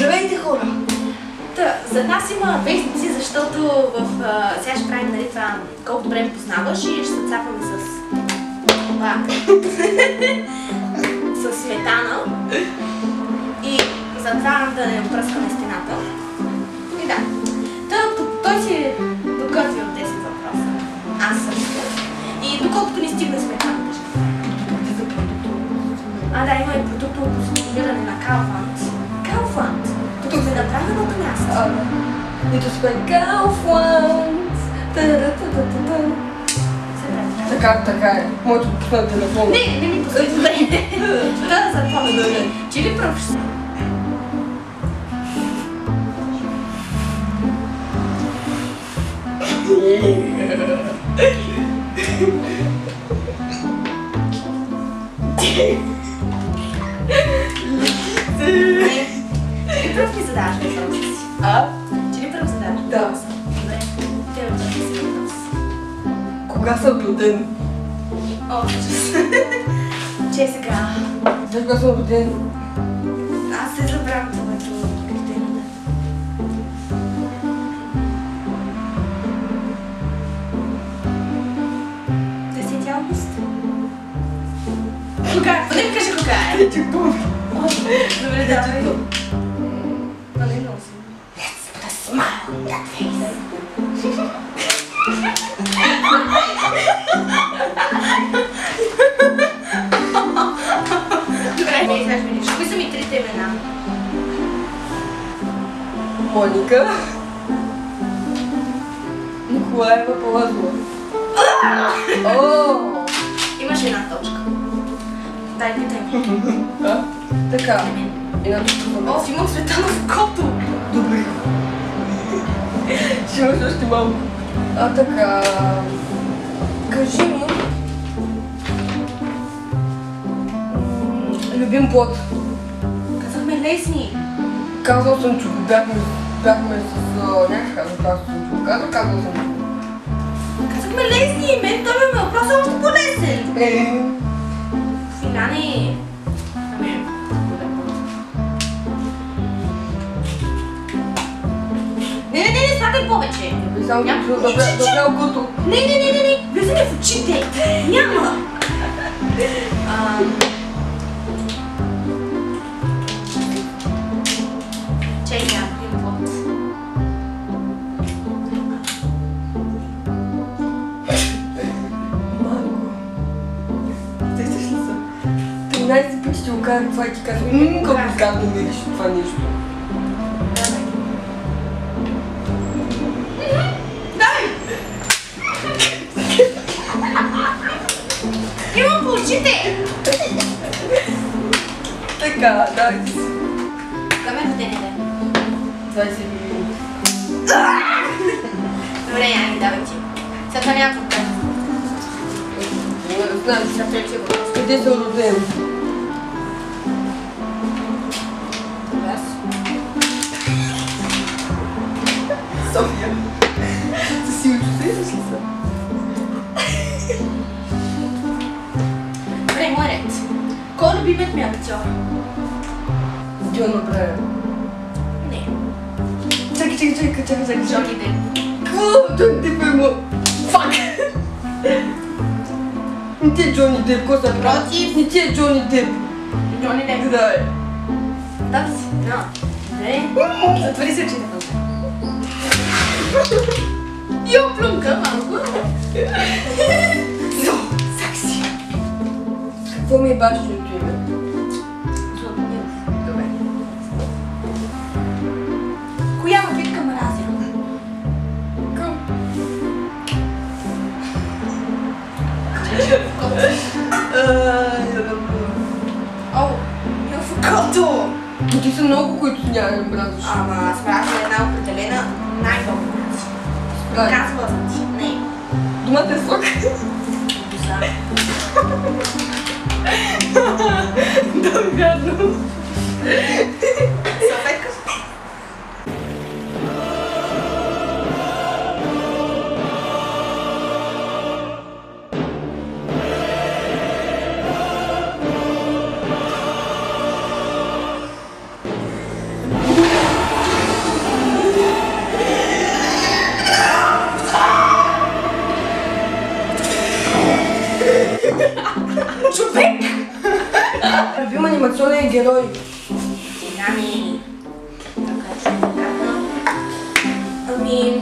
Здравейте, хора! За нас има вестници, защото сега ще правим, нали, това колко добре ме познаваш и ще се цапаме с това с сметана и за това да не опръскаме стената. И да. Той си е доготвил 10 въпроса. Аз също. И доколкото ни стигне сметаната ще да, има и продуктово позициониране на Kaufland. Kaufland! Тук се направи едното място. И тук сме Kaufland! Така е. Моето пусна телефона. Не ми пусна. Да, запомни. Че ли пръв ще? Чи ли пръв ми задаваш въпроса си? Чи ли пръв задаваш въпроса? Добре. Те въпроса си въпрос. Кога съм роден? О, ужас. Че сега? Знаеш кога съм роден? Аз се забравям твоето критерия. 10 август? Кога е? Поне ми кажи кога е. Добре, давай. Нали много съм. Let's put a smile on that face. Добре, не знаеш ми нищо. Кои са ми трите имена? Моника. Николаева Палазова. Имаш една точка. Дай, питай ми. Така. Една точка за мен. Имам Светанов кото. Добре. Ще имаш още малко. Така. Кажи ми. Любим плод. Казахме лесни. Казал съм, че бяхме с някакъв казал съм. Казахме лесни. Мен той ме въпроса още по-лесен. Филяне. Не, смятай повече. Само добре окото. Не. Влизай ми в очите. Няма. Чай някакви плод. Манго. Сещаш ли се? 13 пъти ще го кажа това и ти казвам. Колко гадно мириш това нещо. Имам по очите! Така, дай си. Кога ме рожден ден? 20 минути. Добре, Яни, давай ти. Сега това някакво време. Не знам, Сега трети въпрос. къде съм роден? Аз? София. Със силчо сещаш ли са? Добре, мой ред. Кой е любимият ми актьор? Джон Брайан. Не. Чакай. Джони Деп. Какво? Джони Деп е му... Фак! Не ти е Джони Деп, какво са прави? Против. Не ти е Джони Деп. Джони Деп. Да е. Да си. Добре. Затвори се очите. Йо, плюнка малко. Сакси. Какво ми е бащиното име? Добре. Коя напитка мразя? О, Милфокото! Но ти са много, които няма да мразиш. Ама аз мразя една определена най-много мразя. Казва ти. Не. Думата е сок. Да, вярно. Салфетка. Ями. Така ще го кажа. Ами...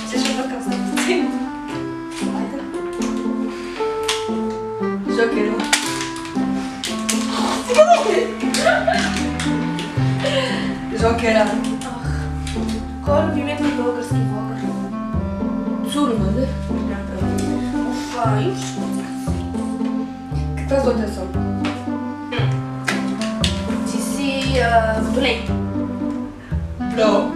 Ще бъркам с си. Жокера. Жокера. Кой е любимият ми български влогър? Сурма, не? Уфа, Каква златя съм? ти си водолей. Браво.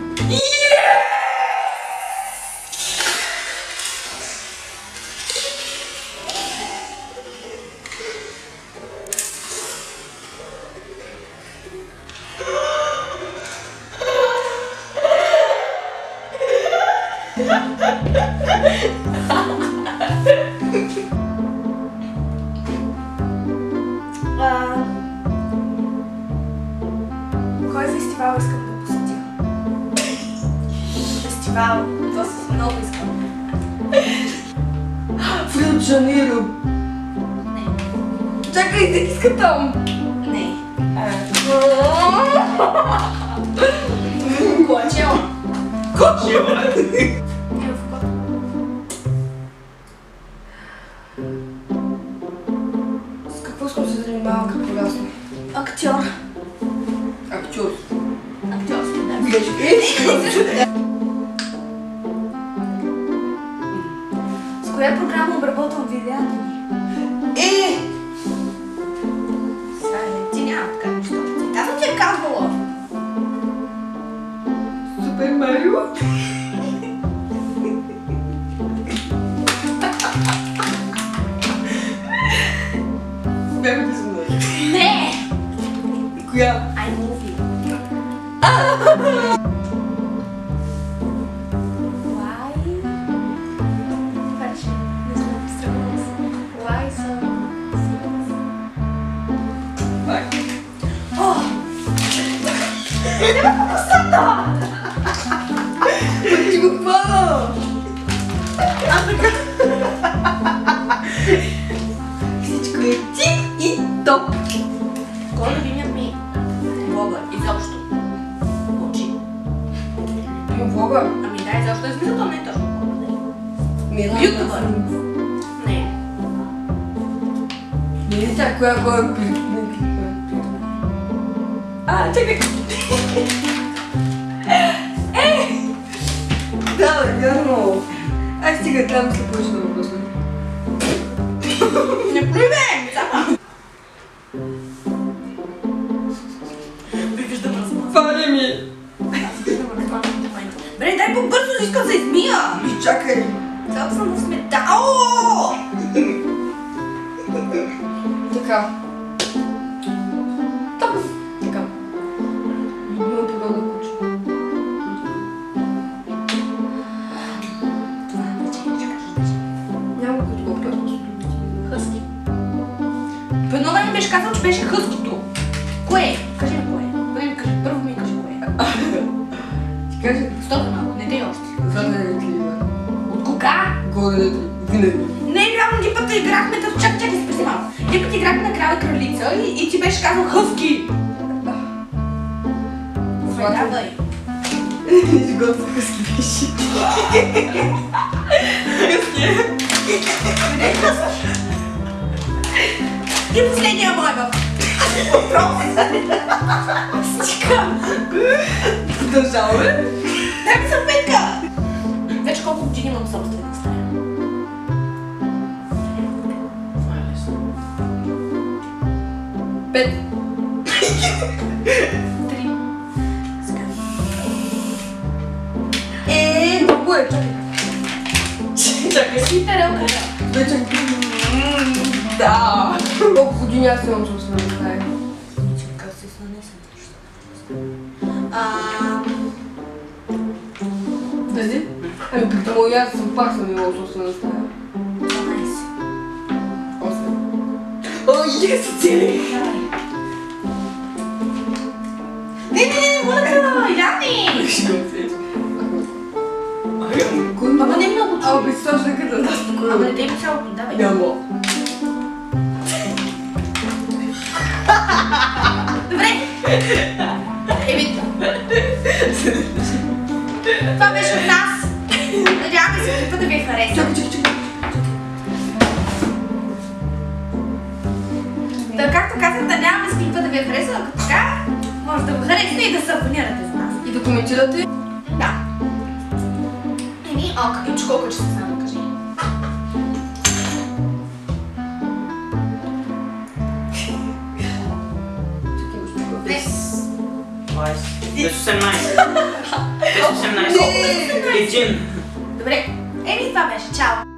Кой фестивал искам да посетя? Фестивал, това си много искам. В Рио де Жанейро. Не. Чакай, да иска там. Не. Кочео. Кочево. С какво съм се занимавала като порасна? Актьор. Актьор. Актьорски, да. С коя програма обработвам видеята ни? Ти няма така нещо. Аз съм ти е казвала. Супер Марио. Бяха да съм нощ. Не! Коя? iMovie. Why? Patrz, nie znam strony. Why so? Бай. O! Nie ma posada! Ти го хвана! Всичко е тик и топ. Кой е любимият ми влогър? Изобщо. Мълчи. Има влога? Ами да, изобщо е смисъл, то не е точно влогър. Мирана. Ютубър. Не. Не е тя, коя е при... чакай! Да, бе, вярно. Ай, стига, трябва да се повече да въпросна. Не плюй, сама. Викаш да ме размаза. Фаня ми! Аз искам да ме размаза в момента. Бре, дай по-бързо, искам да се измия. Чакай! Цял съм в сметало! Така. Така. Любима природа куче. Няма като го просто Хъски. По едно време беше казал, че беше хъскито. Кое? Кажи ми кое. Първо ми кажи кое. Ти кажи, Стока малко, не дей още. заден клива. От кога? Горе винаги. Не, реално ни път играхме, чакай, се преди малко. Ни път играхме на крава кралица и ти беше казал хъски. Давай. Изготвя хъски беше. И последния мой въпрос. Стика. Продължаваме. Дай ми сърпетка. Вече колко години имам собствена стая? Това е лесно. 5. 3. Много е, чакай. Чакай. Си тарелката. Вече... Да. Колко години аз имам собствена стая? Как се нанесем? Дали? Ами при това и аз пак съм имала собствена стая. 12. 8. О, ес, цели! Не, моля, Яни! Ще го отсече. Ама не много. Ама представяш дека да спокойно. Ама не те би цялото, давай. Няма. Добре. Еми, това беше от нас. Надяваме се клипа да ви е харесал. Да, както казах, надяваме се клипа да ви е харесал, ако така, може да го харесате и да се абонирате за нас. И да коментирате. Да. Еми, колко часа само кажи. Днес. 18. Един. Добре. Еми, това беше. Чао.